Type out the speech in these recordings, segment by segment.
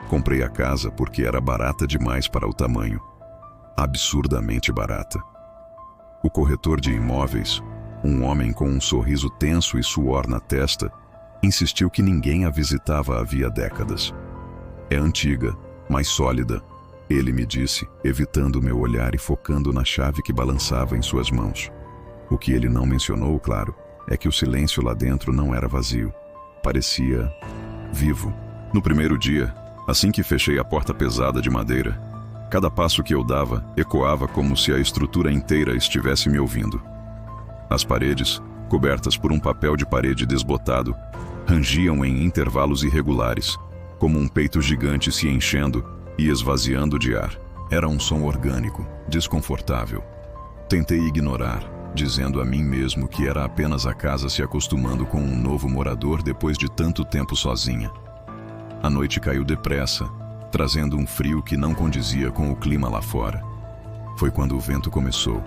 Comprei a casa porque era barata demais para o tamanho. Absurdamente barata. O corretor de imóveis, um homem com um sorriso tenso e suor na testa, insistiu que ninguém a visitava havia décadas. É antiga, mas sólida, ele me disse, evitando meu olhar e focando na chave que balançava em suas mãos. O que ele não mencionou, claro, é que o silêncio lá dentro não era vazio. Parecia vivo. No primeiro dia, assim que fechei a porta pesada de madeira, cada passo que eu dava ecoava como se a estrutura inteira estivesse me ouvindo. As paredes, cobertas por um papel de parede desbotado, rangiam em intervalos irregulares, como um peito gigante se enchendo e esvaziando de ar. Era um som orgânico, desconfortável. Tentei ignorar, dizendo a mim mesmo que era apenas a casa se acostumando com um novo morador depois de tanto tempo sozinha. A noite caiu depressa, trazendo um frio que não condizia com o clima lá fora. Foi quando o vento começou.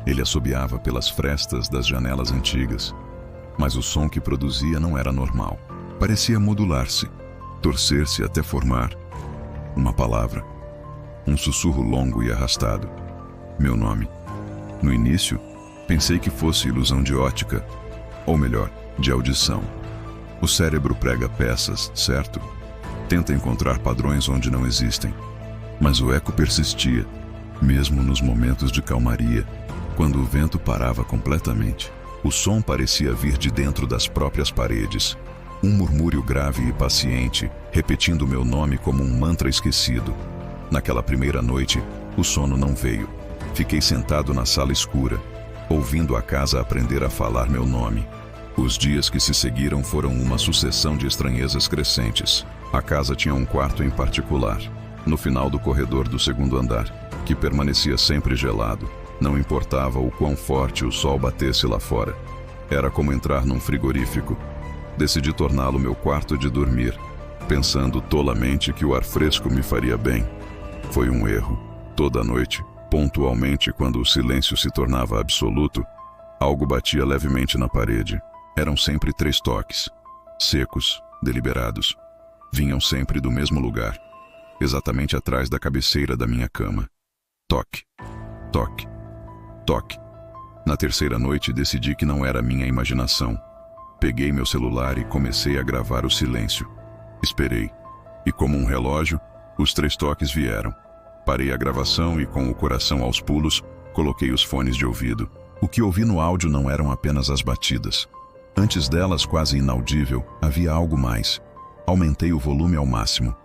Ele assobiava pelas frestas das janelas antigas, mas o som que produzia não era normal. Parecia modular-se, torcer-se até formar uma palavra, um sussurro longo e arrastado. Meu nome. No início, pensei que fosse ilusão de ótica, ou melhor, de audição. O cérebro prega peças, certo? Tenta encontrar padrões onde não existem. Mas o eco persistia, mesmo nos momentos de calmaria, quando o vento parava completamente. O som parecia vir de dentro das próprias paredes, um murmúrio grave e paciente, repetindo meu nome como um mantra esquecido. Naquela primeira noite, o sono não veio. Fiquei sentado na sala escura, ouvindo a casa aprender a falar meu nome. Os dias que se seguiram foram uma sucessão de estranhezas crescentes. A casa tinha um quarto em particular, no final do corredor do segundo andar, que permanecia sempre gelado. Não importava o quão forte o sol batesse lá fora. Era como entrar num frigorífico. Decidi torná-lo meu quarto de dormir, pensando tolamente que o ar fresco me faria bem. Foi um erro. Toda noite, pontualmente quando o silêncio se tornava absoluto, algo batia levemente na parede. Eram sempre 3 toques, secos, deliberados. Vinham sempre do mesmo lugar, exatamente atrás da cabeceira da minha cama. Toque, toque, toque. Na terceira noite decidi que não era minha imaginação. Peguei meu celular e comecei a gravar o silêncio. Esperei, e como um relógio, os 3 toques vieram. Parei a gravação e, com o coração aos pulos, coloquei os fones de ouvido. O que ouvi no áudio não eram apenas as batidas. Antes delas, quase inaudível, havia algo mais. Aumentei o volume ao máximo.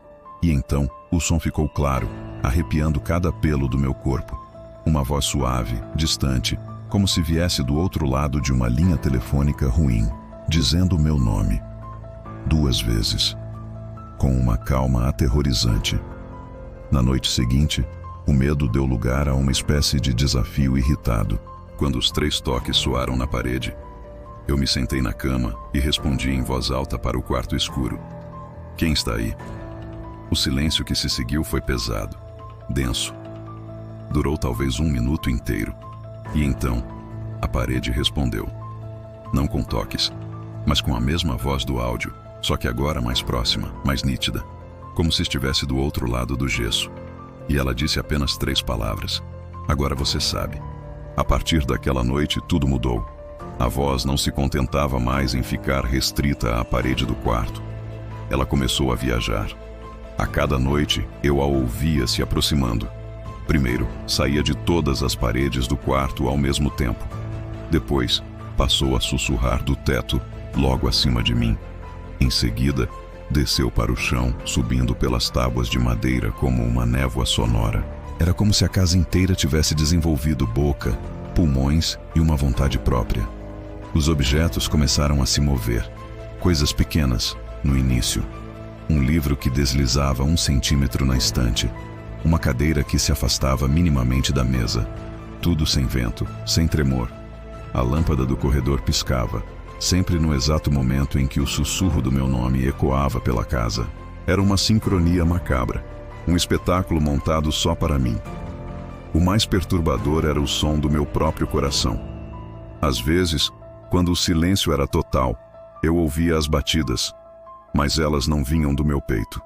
E então, o som ficou claro, arrepiando cada pelo do meu corpo. Uma voz suave, distante, como se viesse do outro lado de uma linha telefônica ruim, dizendo o meu nome. 2 vezes. Com uma calma aterrorizante. Na noite seguinte, o medo deu lugar a uma espécie de desafio irritado. Quando os 3 toques soaram na parede, eu me sentei na cama e respondi em voz alta para o quarto escuro. Quem está aí? O silêncio que se seguiu foi pesado, denso. Durou talvez 1 minuto inteiro. E então, a parede respondeu. Não com toques, mas com a mesma voz do áudio, só que agora mais próxima, mais nítida, como se estivesse do outro lado do gesso. E ela disse apenas 3 palavras. Agora você sabe. A partir daquela noite, tudo mudou. A voz não se contentava mais em ficar restrita à parede do quarto. Ela começou a viajar. A cada noite, eu a ouvia se aproximando. Primeiro, saía de todas as paredes do quarto ao mesmo tempo. Depois, passou a sussurrar do teto, logo acima de mim. Em seguida, desceu para o chão, subindo pelas tábuas de madeira como uma névoa sonora. Era como se a casa inteira tivesse desenvolvido boca, pulmões e uma vontade própria. Os objetos começaram a se mover. Coisas pequenas, no início. Um livro que deslizava 1 centímetro na estante. Uma cadeira que se afastava minimamente da mesa. Tudo sem vento, sem tremor. A lâmpada do corredor piscava, sempre no exato momento em que o sussurro do meu nome ecoava pela casa. Era uma sincronia macabra, um espetáculo montado só para mim. O mais perturbador era o som do meu próprio coração. Às vezes, quando o silêncio era total, eu ouvia as batidas, mas elas não vinham do meu peito.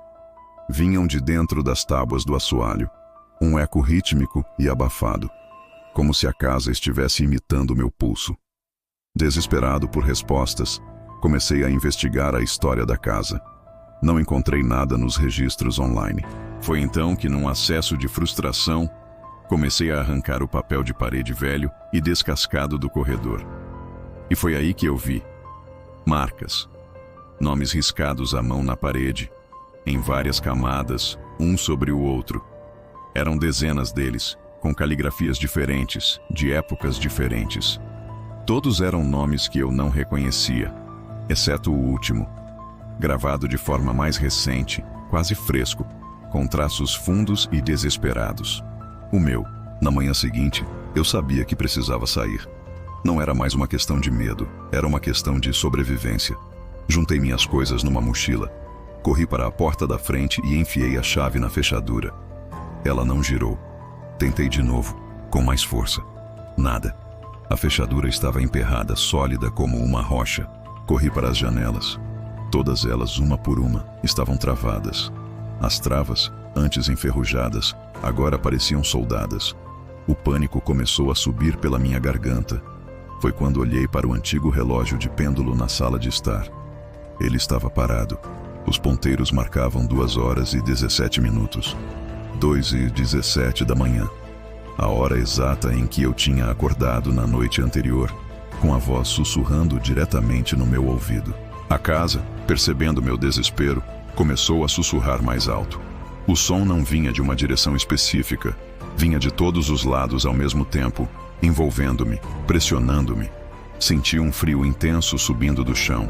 vinham de dentro das tábuas do assoalho, um eco rítmico e abafado, como se a casa estivesse imitando meu pulso. Desesperado por respostas, comecei a investigar a história da casa. Não encontrei nada nos registros online. Foi então que, num acesso de frustração, comecei a arrancar o papel de parede velho e descascado do corredor. E foi aí que eu vi marcas, nomes riscados à mão na parede, em várias camadas, um sobre o outro. Eram dezenas deles, com caligrafias diferentes, de épocas diferentes. Todos eram nomes que eu não reconhecia, exceto o último, gravado de forma mais recente, quase fresco, com traços fundos e desesperados. O meu. Na manhã seguinte, eu sabia que precisava sair. Não era mais uma questão de medo, era uma questão de sobrevivência. Juntei minhas coisas numa mochila, corri para a porta da frente e enfiei a chave na fechadura. Ela não girou. Tentei de novo, com mais força. Nada. A fechadura estava emperrada, sólida como uma rocha. Corri para as janelas. Todas elas, uma por uma, estavam travadas. As travas, antes enferrujadas, agora pareciam soldadas. O pânico começou a subir pela minha garganta. Foi quando olhei para o antigo relógio de pêndulo na sala de estar. Ele estava parado. Os ponteiros marcavam 2h17. 2h17 da manhã. A hora exata em que eu tinha acordado na noite anterior, com a voz sussurrando diretamente no meu ouvido. A casa, percebendo meu desespero, começou a sussurrar mais alto. O som não vinha de uma direção específica, vinha de todos os lados ao mesmo tempo, envolvendo-me, pressionando-me. Senti um frio intenso subindo do chão,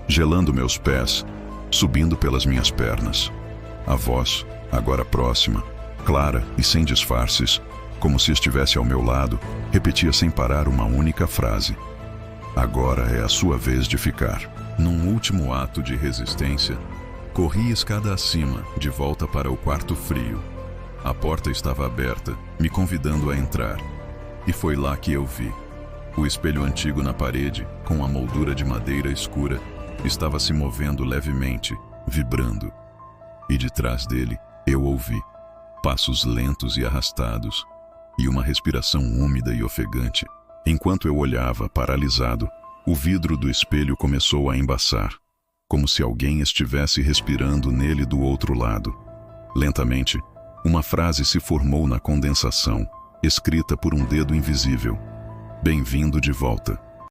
gelando meus pés, subindo pelas minhas pernas. A voz, agora próxima, clara e sem disfarces, como se estivesse ao meu lado, repetia sem parar uma única frase. Agora é a sua vez de ficar. Num último ato de resistência, corri escada acima, de volta para o quarto frio. A porta estava aberta, me convidando a entrar. E foi lá que eu vi. O espelho antigo na parede, com a moldura de madeira escura, estava se movendo levemente, vibrando. E de trás dele, eu ouvi passos lentos e arrastados, e uma respiração úmida e ofegante. Enquanto eu olhava, paralisado, o vidro do espelho começou a embaçar, como se alguém estivesse respirando nele do outro lado. Lentamente, uma frase se formou na condensação, escrita por um dedo invisível. Bem-vindo de volta.